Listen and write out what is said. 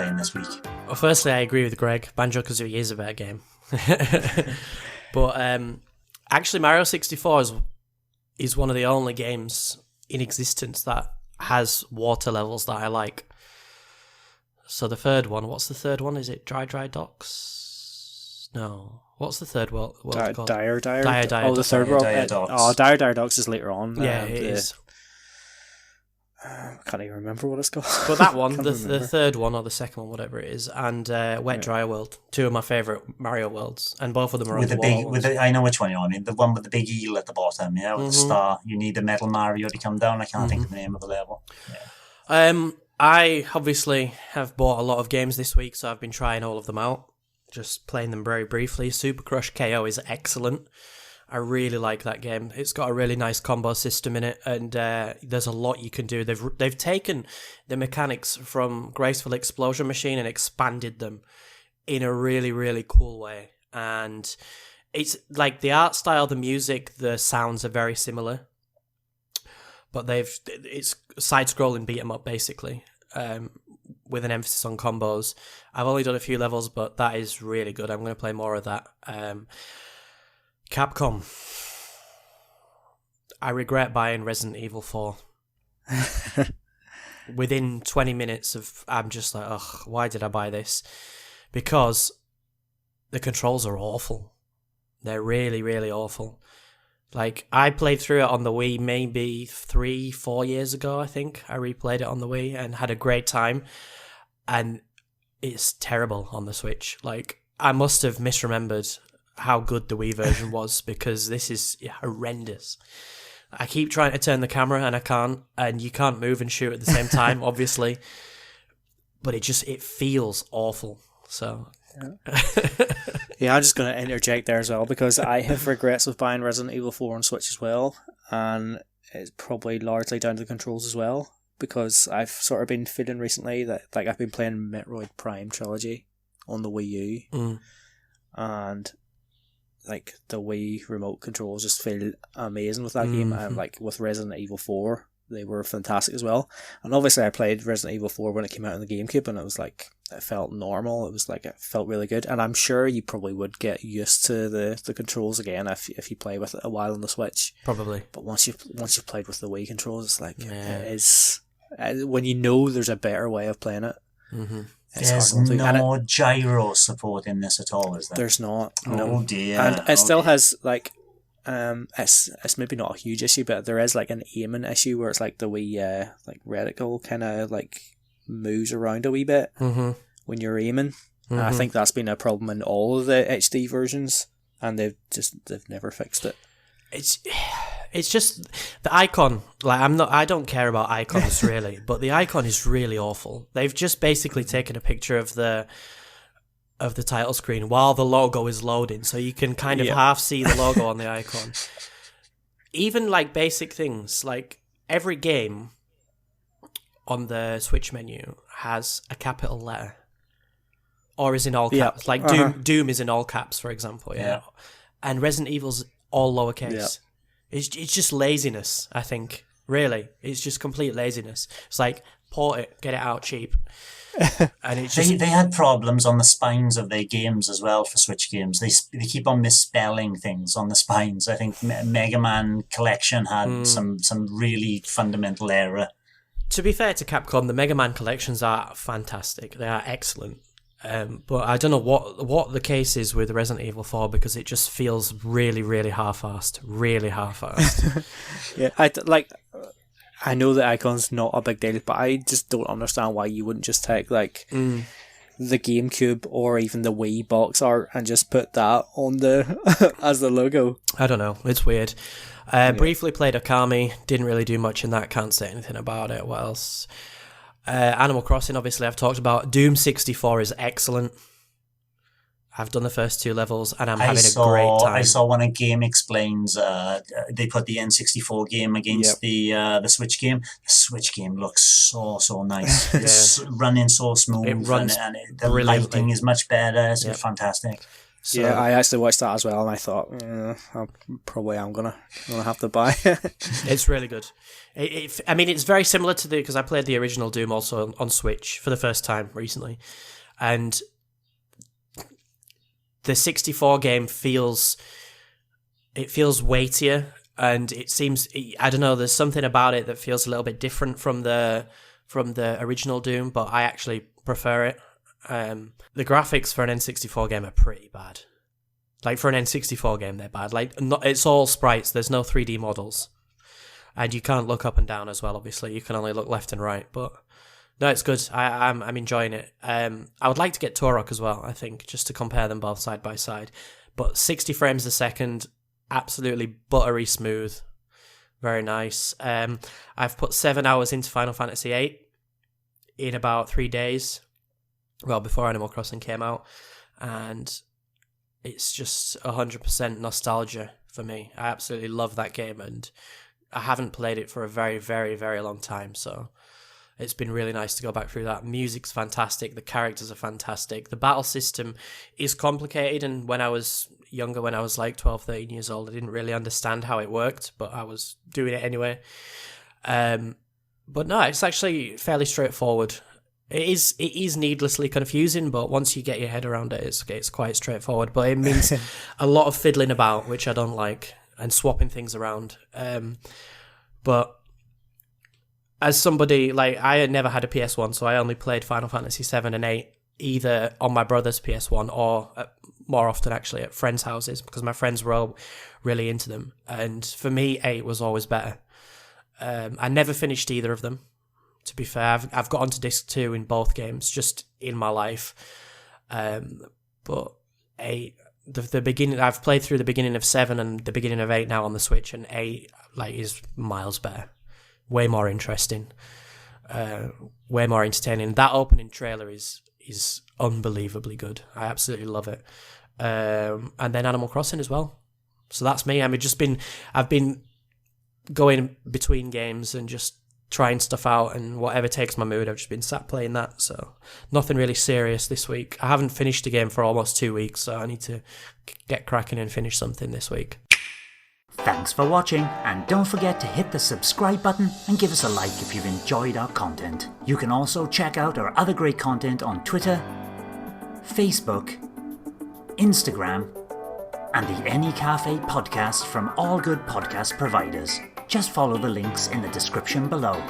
playing this week? Well, firstly, I agree with Greg. Banjo-Kazooie is a better game. But actually, Mario 64 is one of the only games in existence that has water levels that I like. So the third one, what's the third one? Is it Dry Docks? No. What's the third world called? Dire. Oh, the third world. Dire Docks. Dire Docks is later on. Yeah, it is. I can't even remember what it's called. But that one, the third one or the second one, whatever it is, and Wet Dry World, two of my favourite Mario worlds, and both of them are on the wall. I know which one you mean. The one with the big eel at the bottom, yeah, with the star. You need the metal Mario to come down. I can't think of the name of the level. Yeah. I obviously have bought a lot of games this week, so I've been trying all of them out. Just playing them very briefly. Super Crush KO is excellent. I really like that game. It's got a really nice combo system in it, and there's a lot you can do. They've taken the mechanics from Graceful Explosion Machine and expanded them in a really, really cool way. And it's like the art style, the music, the sounds are very similar, but it's side-scrolling beat 'em up basically, with an emphasis on combos. I've only done a few levels, but that is really good. I'm going to play more of that. Capcom. I regret buying Resident Evil 4. Within 20 minutes I'm just like, ugh, why did I buy this? Because the controls are awful. They're really, really awful. Like, I played through it on the Wii maybe 3-4 years ago, I think. I replayed it on the Wii and had a great time. And it's terrible on the Switch. Like, I must have misremembered how good the Wii version was, because this is horrendous. I keep trying to turn the camera and I can't, and you can't move and shoot at the same time, obviously. But it feels awful. So yeah, I'm just going to interject there as well, because I have regrets of buying Resident Evil 4 on Switch as well, and it's probably largely down to the controls as well, because I've sort of been feeling recently that like I've been playing Metroid Prime Trilogy on the Wii U, and like the Wii remote controls just feel amazing with that game, and like with Resident Evil 4 they were fantastic as well. And obviously I played Resident Evil 4 when it came out on the GameCube, and it was like, it felt normal, it felt really good, and I'm sure you probably would get used to the controls again if you play with it a while on the Switch. Probably. But once you've played with the Wii controls, it's like, it is, when you know there's a better way of playing it. There's no gyro support in this at all, is there? There's not. Oh no. Dear. And it still has like, it's maybe not a huge issue, but there is like an aiming issue where it's like the wee like reticle kind of like moves around a wee bit when you're aiming. And I think that's been a problem in all of the HD versions, and they've never fixed it. It's just the icon. Like, I don't care about icons really, but the icon is really awful. They've just basically taken a picture of the title screen while the logo is loading, so you can kind of half see the logo on the icon. Even like basic things, like every game on the Switch menu has a capital letter, or is in all caps. Like Doom is in all caps, for example. And Resident Evil's all lowercase. It's just laziness, I think. Really, it's just complete laziness. It's like, port it, get it out cheap. And it's just... they had problems on the spines of their games as well for Switch games. They keep on misspelling things on the spines. I think Mega Man Collection had some really fundamental error. To be fair to Capcom, the Mega Man collections are fantastic. They are excellent. But I don't know what the case is with Resident Evil 4, because it just feels really, really half-assed. Really half-assed. I know the icon's not a big deal, but I just don't understand why you wouldn't just take like the GameCube or even the Wii box art and just put that on the as the logo. I don't know. It's weird. Briefly played Okami. Didn't really do much in that. Can't say anything about it. What else? Animal Crossing, obviously, I've talked about. Doom 64 is excellent. I've done the first 2 levels, and I'm having a great time. I saw one of Game Explains. They put the N64 game against the Switch game. The Switch game looks so nice. It's running so smooth, it runs and the lighting is much better. It's fantastic. So, yeah, I actually watched that as well, and I thought, yeah, I probably am gonna have to buy it. it's really good. I mean, it's very similar to because I played the original Doom also on Switch for the first time recently, and the 64 game feels weightier, and it seems, I don't know, there's something about it that feels a little bit different from the original Doom, but I actually prefer it. The graphics for an N64 game are pretty bad. Like, for an N64 game, they're bad. Like, it's all sprites. There's no 3D models, and you can't look up and down as well. Obviously, you can only look left and right. But no, it's good. I'm enjoying it. I would like to get Turok as well, I think, just to compare them both side by side. But 60 frames a second, absolutely buttery smooth, very nice. I've put 7 hours into Final Fantasy VIII in about 3 days. Well, before Animal Crossing came out, and it's just 100% nostalgia for me. I absolutely love that game, and I haven't played it for a very, very, very long time, so it's been really nice to go back through that. Music's fantastic, the characters are fantastic, the battle system is complicated, and when I was younger, when I was like 12, 13 years old, I didn't really understand how it worked, but I was doing it anyway. But no, it's actually fairly straightforward. It is needlessly confusing, but once you get your head around it, it's quite straightforward. But it means a lot of fiddling about, which I don't like, and swapping things around. But as somebody, like, I had never had a PS1, so I only played Final Fantasy 7 and 8 either on my brother's PS1 or more often actually at friends' houses, because my friends were all really into them. And for me, 8 was always better. I never finished either of them. To be fair, I've got onto disc 2 in both games, just in my life. But 8, the beginning, I've played through the beginning of 7 and the beginning of 8 now on the Switch, and 8 is miles better, way more interesting, way more entertaining. That opening trailer is unbelievably good. I absolutely love it. And then Animal Crossing as well. So that's me. I've been going between games and just trying stuff out, and whatever takes my mood, I've just been sat playing that. So nothing really serious this week. I haven't finished a game for almost 2 weeks, so I need to get cracking and finish something this week. Thanks for watching, and don't forget to hit the subscribe button and give us a like if you've enjoyed our content. You can also check out our other great content on Twitter, Facebook, Instagram, and the N-E Café podcast from all good podcast providers. Just follow the links in the description below.